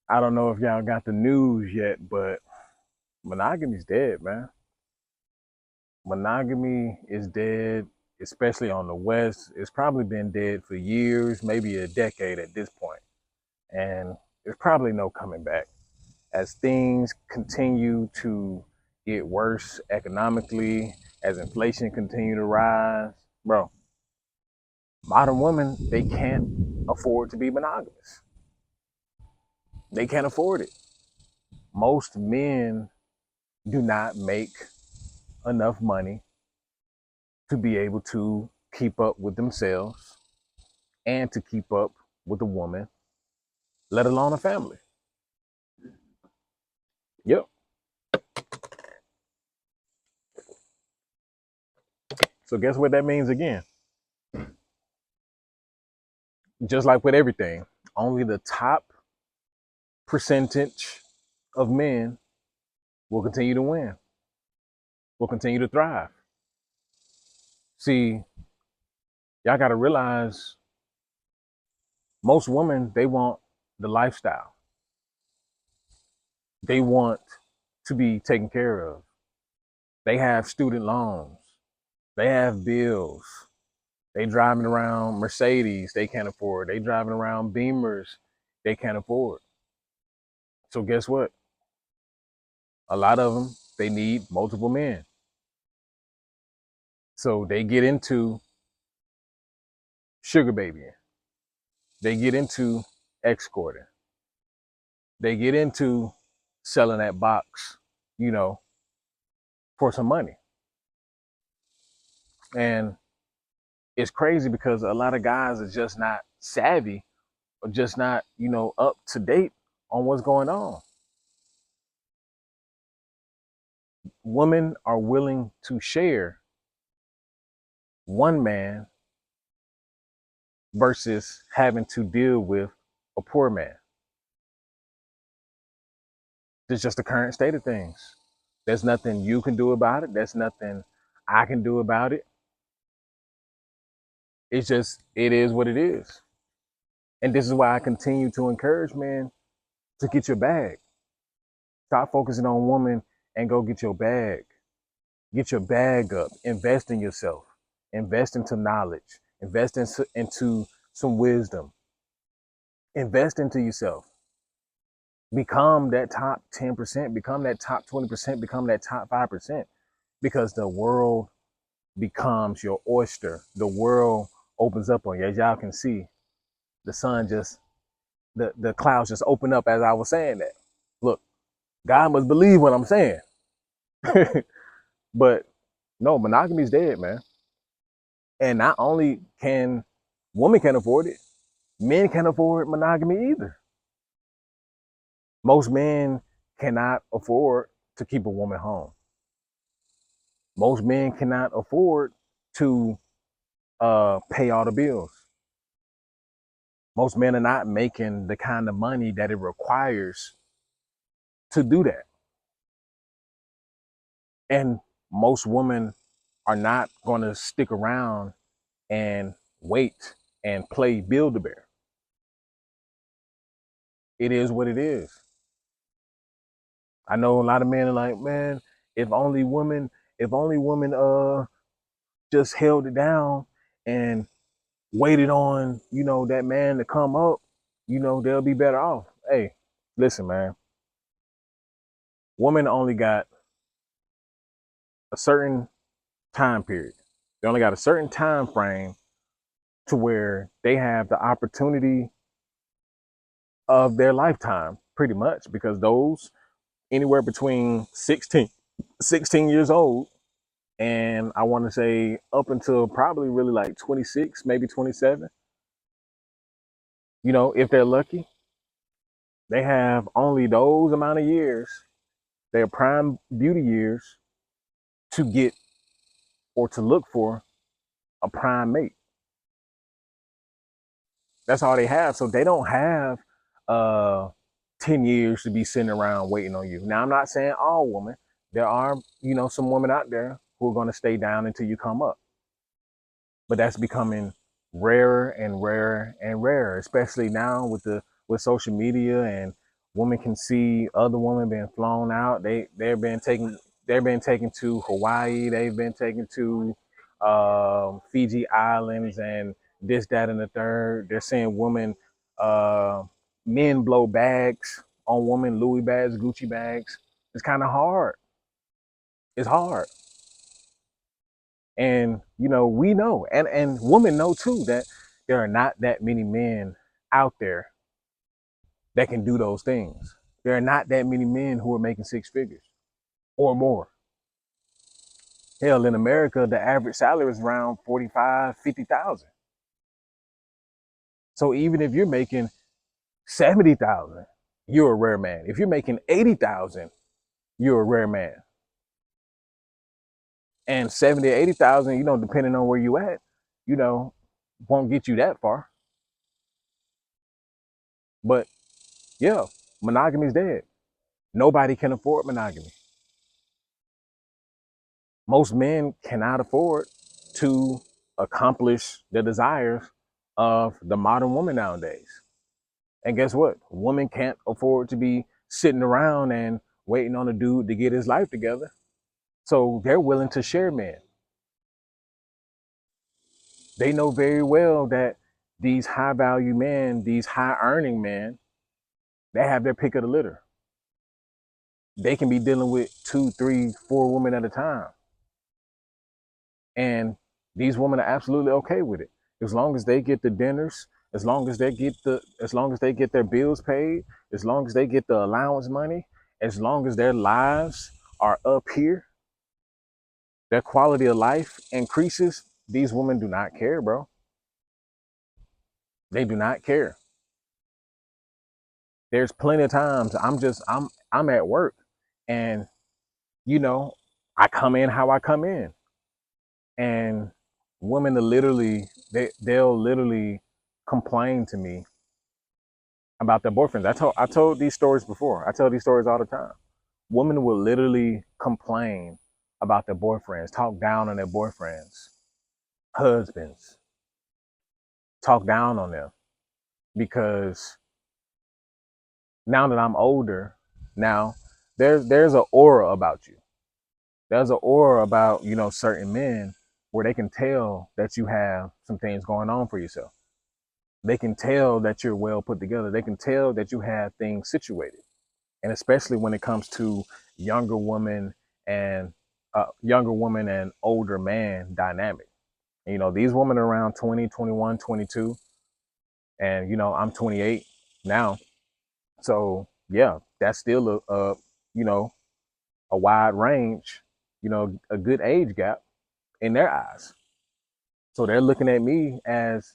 I don't know if y'all got the news yet, but monogamy's dead, man. Monogamy is dead, especially on the West. It's probably been dead for years, maybe a decade at this point. And there's probably no coming back. As things continue to get worse economically, as inflation continue to rise, bro, modern women, they can't afford to be monogamous. They can't afford it. Most men do not make enough money to be able to keep up with themselves and to keep up with a woman, let alone a family. Yep. So guess what that means again? Just like with everything, only the top percentage of men will continue to win, will continue to thrive. See, y'all got to realize most women, they want the lifestyle. They want to be taken care of. They have student loans. They have bills. They driving around Mercedes they can't afford. They driving around Beamers they can't afford. So guess what? A lot of them, they need multiple men. So they get into sugar babying. They get into escorting. They get into selling that box, you know, for some money. And it's crazy because a lot of guys are just not savvy or just not, up to date on what's going on. Women are willing to share one man versus having to deal with a poor man. It's just the current state of things. There's nothing you can do about it. There's nothing I can do about it. It's just, it is what it is. And this is why I continue to encourage men to get your bag. Stop focusing on women and go get your bag. Get your bag up. Invest in yourself. Invest into knowledge. Invest into some wisdom. Invest into yourself. Become that top 10%, become that top 20%, become that top 5%, because the world becomes your oyster. The world opens up on you. As y'all can see, the sun just, the clouds just open up as I was saying that. Look, God must believe what I'm saying. But no, monogamy is dead, man. And not only can women can afford it, men can't afford monogamy either. Most men cannot afford to keep a woman home. Most men cannot afford to pay all the bills. Most men are not making the kind of money that it requires to do that. And most women are not going to stick around and wait and play Build a Bear. It is what it is. I know a lot of men are like, man, if only women, if only women just held it down and waited on, that man to come up, they'll be better off. Hey, listen, man. Women only got a certain time period. They only got a certain time frame to where they have the opportunity of their lifetime, pretty much, because those anywhere between 16 years old and I want to say up until probably really like 26, maybe 27, if they're lucky, they have only those amount of years, their prime beauty years, to get or to look for a prime mate. That's all they have. So they don't have uh 10 years to be sitting around waiting on you. Now I'm not saying all women. There are, some women out there who are going to stay down until you come up. But that's becoming rarer and rarer and rarer, especially now with social media and Women can see other women being flown out. They've been taken to Hawaii. They've been taken to Fiji Islands and this, that, and the third. They're seeing women, uh, men blow bags on women, Louis bags, Gucci bags. It's kind of hard. It's hard. And we know, and women know too, that there are not that many men out there that can do those things. There are not that many men who are making six figures or more. Hell, in America, the average salary is around 45, 50,000. So even if you're making 70,000, you're a rare man. If you're making 80,000, you're a rare man. And 70 or 80,000, depending on where you at, you know, won't get you that far. But yeah, monogamy is dead. Nobody can afford monogamy. Most men cannot afford to accomplish the desires of the modern woman nowadays. And guess what? Women can't afford to be sitting around and waiting on a dude to get his life together. So they're willing to share men. They know very well that these high value men, these high earning men, they have their pick of the litter. They can be dealing with 2, 3, 4 women at a time. And these women are absolutely okay with it. As long as they get the dinners, as long as they get their bills paid, as long as they get the allowance money, as long as their lives are up here, their quality of life increases, these women do not care, bro. They do not care. There's plenty of times I'm at work and you know, I come in how I come in. And women are literally they'll literally complain to me about their boyfriends. I told these stories before. I tell these stories all the time. Women will literally complain about their boyfriends, talk down on their boyfriends, husbands, talk down on them because now that I'm older, now there's an aura about you. There's an aura about, certain men where they can tell that you have some things going on for yourself. They can tell that you're well put together. They can tell that you have things situated. And especially when it comes to younger women and younger woman and older man dynamic. These women are around 20, 21, 22, and I'm 28 now. So yeah, that's still you know, a wide range, a good age gap in their eyes. So they're looking at me as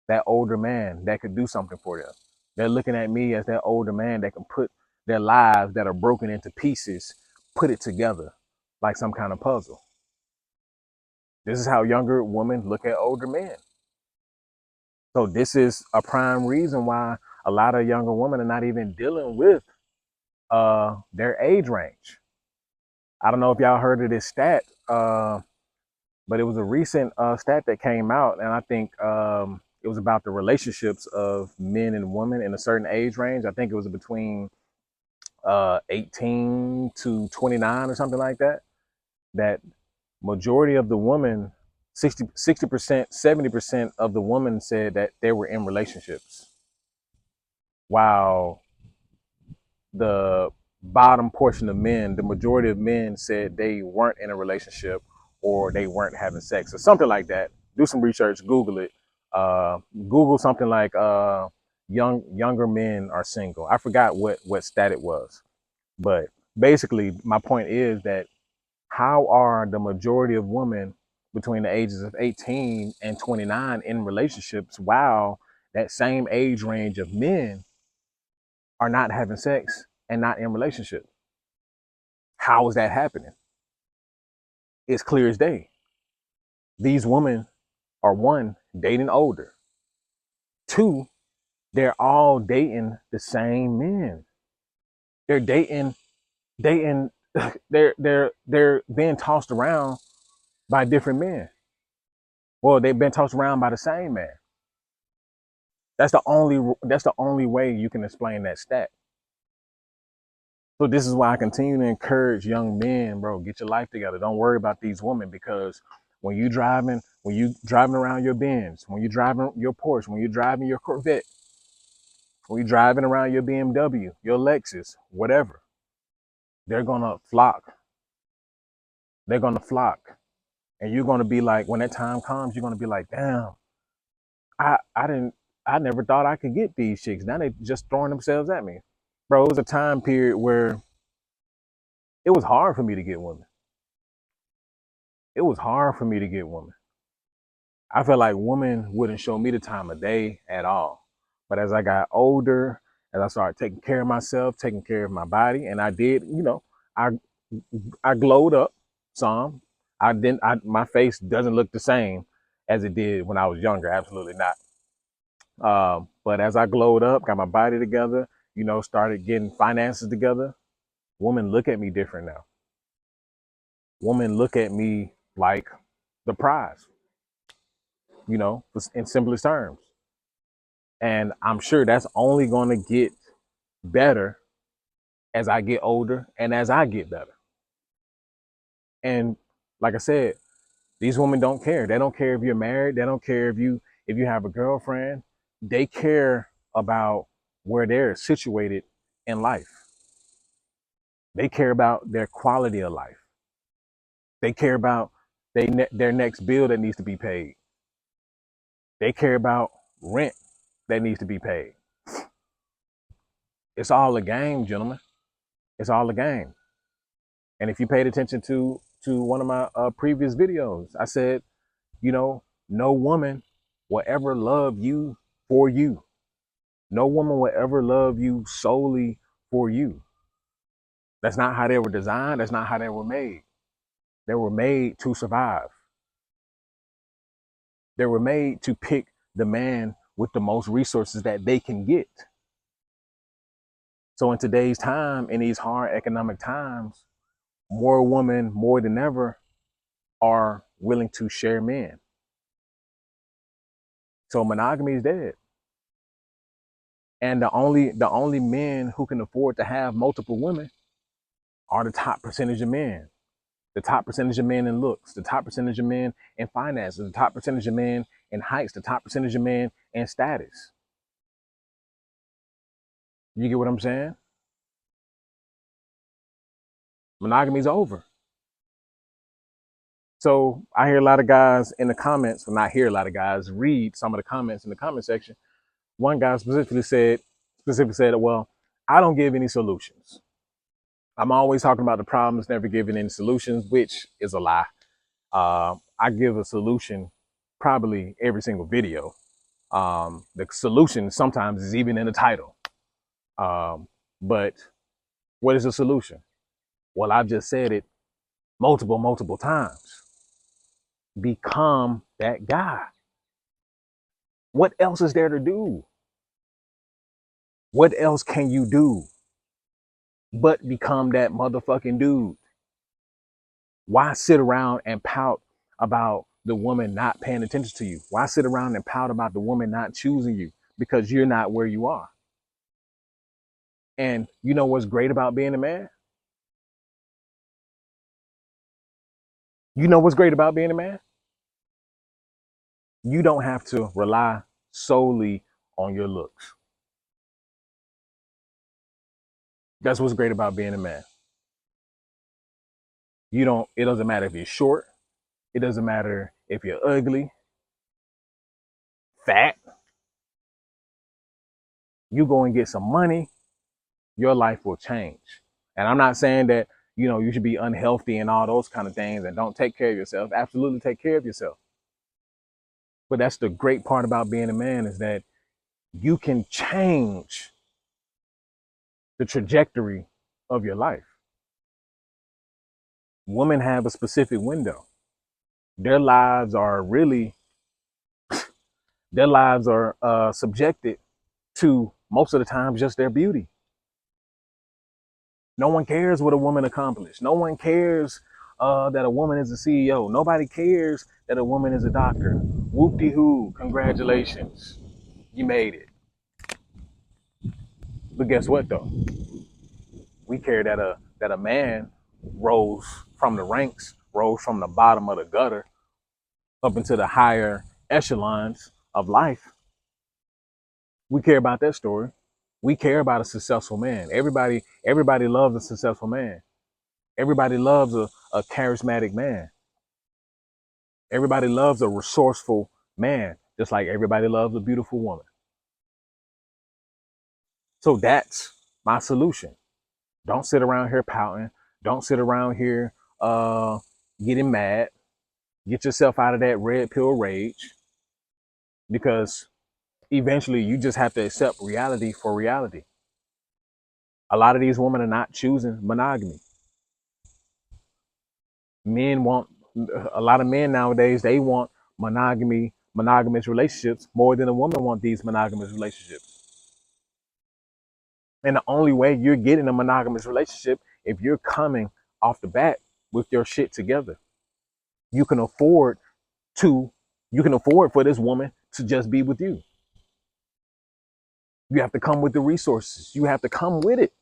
that older man that could do something for them. They're looking at me as that older man that can put their lives that are broken into pieces, put it together like some kind of puzzle. This is how younger women look at older men. So this is a prime reason why a lot of younger women are not even dealing with their age range. I don't know if y'all heard of this stat, but it was a recent stat that came out, and I think it was about the relationships of men and women in a certain age range. I think it was between 18 to 29 or something like that. That majority of the women, 60%, 70% of the women said that they were in relationships, while the bottom portion of men, the majority of men said they weren't in a relationship or they weren't having sex or something like that. Do some research, Google it. Google something like younger men are single. I forgot what stat it was, but basically my point is that how are the majority of women between the ages of 18 and 29 in relationships while that same age range of men are not having sex and not in relationship? How is that happening? It's clear as day. These women are, one, dating older. Two, they're all dating the same men. They're dating they're being tossed around by different men. Well, they've been tossed around by the same man. That's the only way you can explain that stat. So this is why I continue to encourage young men, bro, get your life together. Don't worry about these women, because when you driving around your Benz, when you're driving your Porsche, when you're driving your Corvette, when you're driving around your BMW, your Lexus, whatever, they're gonna flock. They're gonna flock. And you're gonna be like, when that time comes, you're gonna be like, damn, I didn't I never thought I could get these chicks. Now they just throwing themselves at me. Bro, it was a time period where it was hard for me to get women. It was hard for me to get women. I felt like women wouldn't show me the time of day at all. But as I got older, as I started taking care of myself, taking care of my body, and I did, I I glowed up some. I didn't. My face doesn't look the same as it did when I was younger. Absolutely not. But as I glowed up, got my body together, started getting finances together, women look at me different now. Women look at me like the prize, in simplest terms. And I'm sure that's only going to get better as I get older and as I get better. And like I said, these women don't care. They don't care if you're married. They don't care if you have a girlfriend. They care about where they're situated in life. They care about their quality of life. They care about their next bill that needs to be paid. They care about rent that needs to be paid. It's all a game, gentlemen. It's all a game. And if you paid attention to one of my previous videos, I said, no woman will ever love you for you. No woman will ever love you solely for you. That's not how they were designed. That's not how they were made. They were made to survive. They were made to pick the man with the most resources that they can get. So in today's time, in these hard economic times, more women, more than ever, are willing to share men. So monogamy is dead. And the only men who can afford to have multiple women are the top percentage of men. The top percentage of men in looks, the top percentage of men in finances, the top percentage of men in heights, the top percentage of men in status. You get what I'm saying? Monogamy's over. So I hear a lot of guys in the comments, well, not hear a lot of guys, read some of the comments in the comment section. One guy specifically said, well, I don't give any solutions. I'm always talking about the problems, never giving any solutions, which is a lie. I give a solution probably every single video. The solution sometimes is even in the title. But what is the solution? Well, I've just said it multiple times. Become that guy. What else is there to do? What else can you do but become that motherfucking dude? Why sit around and pout about the woman not paying attention to you? Why sit around and pout about the woman not choosing you? Because you're not where you are. And you know what's great about being a man? You know what's great about being a man? You don't have to rely solely on your looks. That's what's great about being a man. It doesn't matter if you're short, it doesn't matter if you're ugly, fat. You go and get some money, your life will change. And I'm not saying that, you should be unhealthy and all those kind of things and don't take care of yourself. Absolutely take care of yourself. But that's the great part about being a man, is that you can change the trajectory of your life. Women have a specific window. Their lives are really, their lives are subjected to, most of the time, just their beauty. No one cares what a woman accomplished. No one cares that a woman is a CEO. Nobody cares that a woman is a doctor. Whoop-de-hoo, congratulations. You made it. But guess what though? We care that a man rose from the ranks, rose from the bottom of the gutter up into the higher echelons of life. We care about that story. We care about a successful man. Everybody loves a successful man. Everybody loves a charismatic man. Everybody loves a resourceful man, just like everybody loves a beautiful woman. So that's my solution. Don't sit around here pouting. Don't sit around here getting mad. Get yourself out of that red pill rage, because eventually you just have to accept reality for reality. A lot of these women are not choosing monogamy. Men want A lot of men nowadays, they want monogamous relationships more than a woman want these monogamous relationships. And the only way you're getting a monogamous relationship, if you're coming off the bat with your shit together. You can afford to, you can afford for this woman to just be with you. You have to come with the resources. You have to come with it.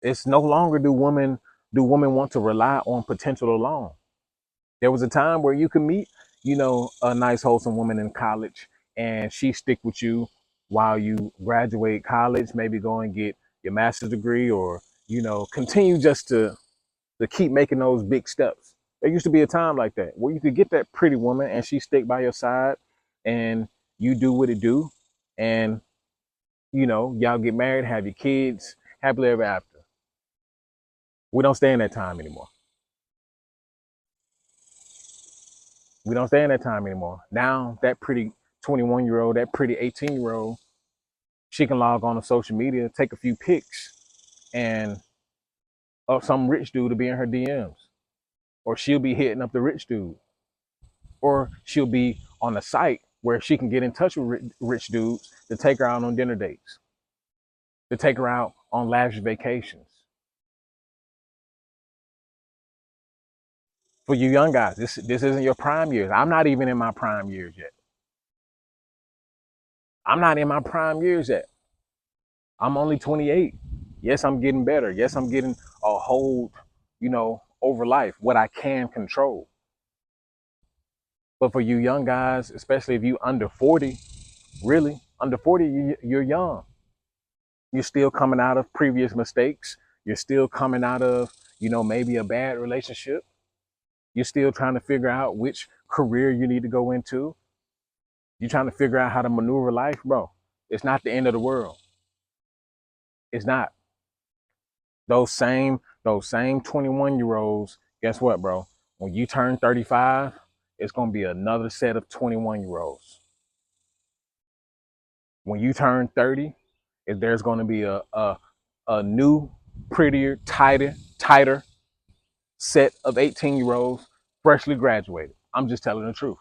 It's no longer do women want to rely on potential alone. There was a time where you could meet, a nice wholesome woman in college, and she stick with you while you graduate college, maybe go and get your master's degree, or continue just to keep making those big steps. There used to be a time like that where you could get that pretty woman and she stick by your side, and you do what it do, and y'all get married, have your kids, happily ever after. We don't stay in that time anymore. We don't stay in that time anymore. Now that pretty 21-year-old, that pretty 18-year-old, she can log on to social media, take a few pics, and some rich dude to be in her DMs, or she'll be hitting up the rich dude, or she'll be on a site where she can get in touch with rich dudes to take her out on dinner dates, to take her out on lavish vacations. For you young guys, this isn't your prime years. I'm not even in my prime years yet. I'm not in my prime years yet. I'm only 28. Yes, I'm getting better. Yes, I'm getting a hold, over life, what I can control. But for you young guys, especially if you under 40, really, under 40, you're young. You're still coming out of previous mistakes. You're still coming out of, maybe a bad relationship. You're still trying to figure out which career you need to go into. You're trying to figure out how to maneuver life, bro. It's not the end of the world. It's not. Those same 21-year-olds, guess what, bro? When you turn 35, it's gonna be another set of 21-year-olds. When you turn 30, there's gonna be a new, prettier, tighter set of 18-year-olds freshly graduated. I'm just telling the truth.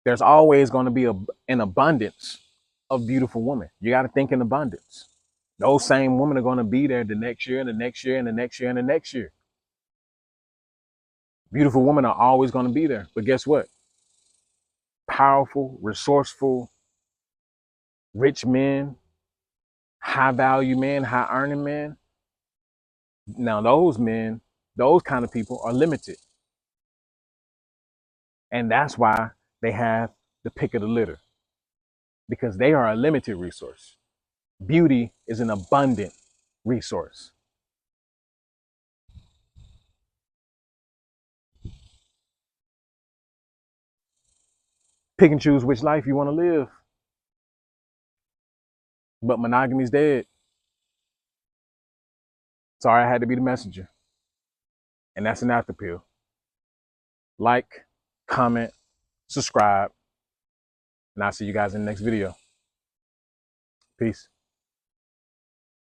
There's always going to be an abundance of beautiful women. You got to think in abundance. Those same women are going to be there the next year and the next year and the next year and the next year. Beautiful women are always going to be there. But guess what? Powerful, resourceful, rich men, high value men, high earning men. Now, those men, those kind of people are limited. And that's why they have the pick of the litter, because they are a limited resource. Beauty is an abundant resource. Pick and choose which life you want to live. But monogamy's dead. Sorry, I had to be the messenger. And that's an after pill. Like, comment, subscribe, and I'll see you guys in the next video. Peace.